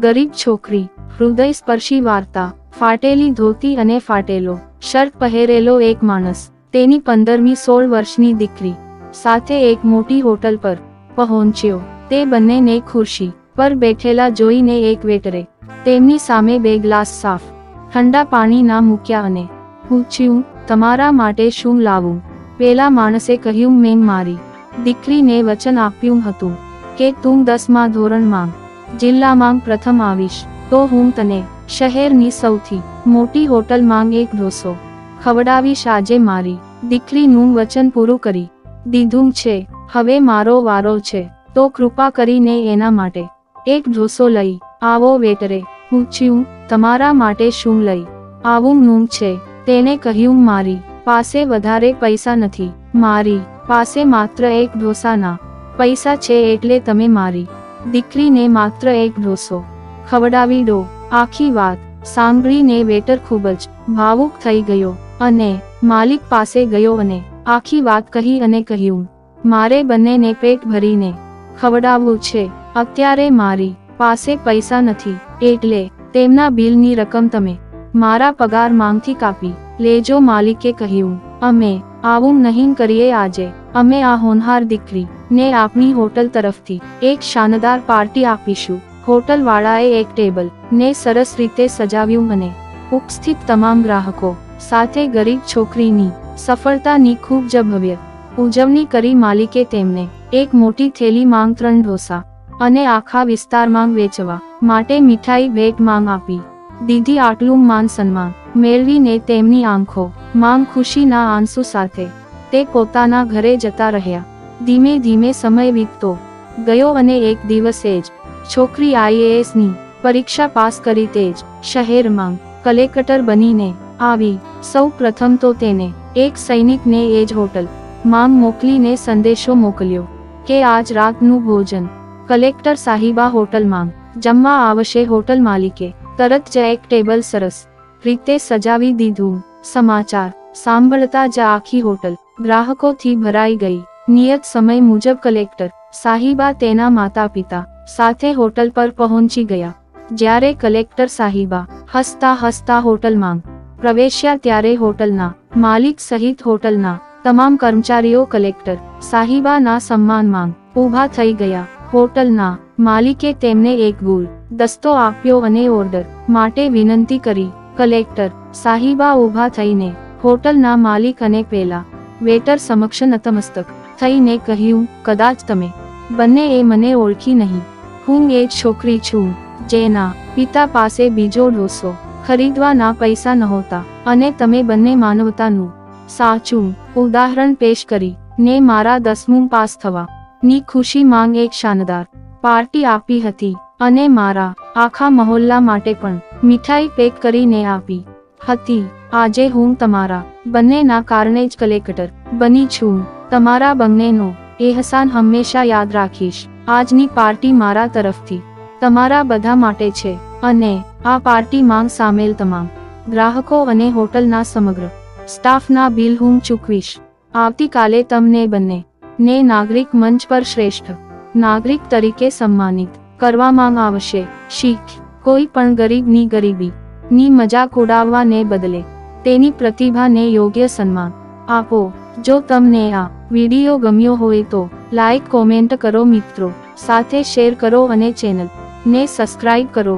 ગરીબ છોકરી, હૃદયસ્પર્શી વાર્તા, ફાટેલી ધોતી અને ફાટેલો શર્ટ પહેરેલો એક માણસ, તેની 15-16 વર્ષની દીકરી સાથે એક મોટી હોટલ પર પહોંચ્યો. તે બંનેને ખુરશી પર બેઠેલા જોઈને એક વેટરે તેમની સામે 2 ગ્લાસ સાફ ઠંડા પાણીના મૂક્યા અને પૂછ્યું, તમારા માટે શું લાવું? પેલા માણસે કહ્યું, મેં મારી દીકરીને વચન આપ્યું હતું કે તું 10મા ધોરણમાં જિલ્લામાં પ્રથમ આવીશ તો હું તને શહેરની સૌથી મોટી હોટલમાં એક ઢોસો ખવડાવીશ. આજે મારી દીકરીનું વચન પૂરું કરી દીધું છે. હવે મારો વારો છે તો કૃપા કરીને એના માટે એક ઢોસો લઈ આવો. વેટરે પૂછ્યું, તમારા માટે શું લઈ આવું છે? તેણે કહ્યું, મારી પાસે વધારે પૈસા નથી, મારી પાસે માત્ર એક ઢોસાના પૈસા છે, એટલે તમે મારી દીકરીને માત્ર એક ઢોસો ખવડાવી દો. આખી વાત સાંભળીને વેટર ખૂબ જ ભાવુક થઈ ગયો અને માલિક પાસે ગયો અને આખી વાત કહી અને કહ્યું, મારે બંનેને પેટ ભરીને ખવડાવવું છે. અત્યારે મારી પાસે પૈસા નથી, એટલે તેમના બિલની રકમ તમે મારા પગારમાંથી કાપી લેજો. માલિકે કહ્યું, અમે આવું નહીં કરીએ. આજે અમે આ હોનહાર દીકરીને આપણી હોટલ તરફથી એક શાનદાર પાર્ટી આપીશું. હોટલવાળાએ એક ટેબલ ને સરસ રીતે સજાવ્યું અને ઉપસ્થિત તમામ ગ્રાહકો સાથે ગરીબ છોકરીની સફળતાની ખૂબ જ ભવ્ય ઉજવણી કરી. માલિકે તેમને એક મોટી થેલીમાં 3 ઢોસા અને આખા વિસ્તારમાં વેચવા માટે મીઠાઈ ભેટમાં આપી દીધી. આટલું માન સન્માન મેળવીને તેમની આંખોમાં ખુશીના આંસુ સાથે તે પોતાના ઘરે જતા રહ્યા. ધીમે ધીમે સમય વીતતો ગયો અને એક દિવસે જ છોકરી IAS ની પરીક્ષા પાસ કરી તે જ શહેરમાં કલેક્ટર બનીને આવી. સૌ પ્રથમ તો તેને એક સૈનિકને એ જ હોટલ માં મોકલીને સંદેશો મોકલ્યો કે આજ રાતનું ભોજન કલેક્ટર સાહિબા હોટલમાં જમવા આવશે. હોટલ માલિકે તરત જ એક ટેબલ સરસ રીતે સજાવી દીધું. સમાચાર સાંભળતા જ આખી હોટલ ગ્રાહકોથી ભરાઈ ગઈ. નિયત સમય મુજબ કલેક્ટર સાહિબા તેના માતા પિતા સાથે હોટલ પર પહોંચી ગયા. જ્યારે કલેક્ટર સાહિબા હસતા હસતા હોટલમાં પ્રવેશ્યા ત્યારે હોટલના માલિક સહિત હોટલના તમામ કર્મચારીઓ કલેક્ટર સાહિબાના સન્માનમાં ઊભા થઈ ગયા. હોટલના માલિકે તેમને એક ગુલ દસ્તો આપ્યો અને ઓર્ડર માટે વિનંતી કરી. કલેક્ટર સાહિબા ઊભા થઈને હોટલના માલિક અને પેલા વેટર સમક્ષ નતમસ્તક થઈને કહ્યું, કદાચ તમે બંને એ મને ઓળખી નહીં. હું એ જ છોકરી છું જેના પિતા પાસે બીજો ઢોસો ખરીદવાના પૈસા નહોતા અને તમે બંને માનવતાનું સાચું ઉદાહરણ પેશ કરી ને મારા 10મું પાસ થવાની ખુશીમાં એક શાનદાર પાર્ટી આપી હતી અને મારા આખા મહોલ્લા માટે પણ મીઠાઈ પેક કરીને આપી હતી. આજે હું તમારા બંનેના કારણે જ કલેક્ટર બની છું. તમારા બંનેનો એહસાન હંમેશા યાદ રાખીશ. આજની પાર્ટી મારા તરફથી તમારા બધા માટે છે અને આ પાર્ટીમાં સામેલ તમામ ગ્રાહકો અને હોટલના સમગ્ર સ્ટાફના બિલ હું ચૂકવીશ. આવતીકાલે તમને બંને ને નાગરિક મંચ પર શ્રેષ્ઠ નાગરિક તરીકે સન્માનિત કરવામાં આવશે. શીખ કોઈ પણ ગરીબની ગરીબીની મજાક ઉડાવવાને બદલે તેની પ્રતિભાને યોગ્ય સન્માન આપો. જો તમને આ વિડીયો ગમ્યો હોય તો લાઈક કોમેન્ટ કરો મિત્રો, સાથે શેર કરો અને ચેનલ ને સબસ્ક્રાઇબ કરો.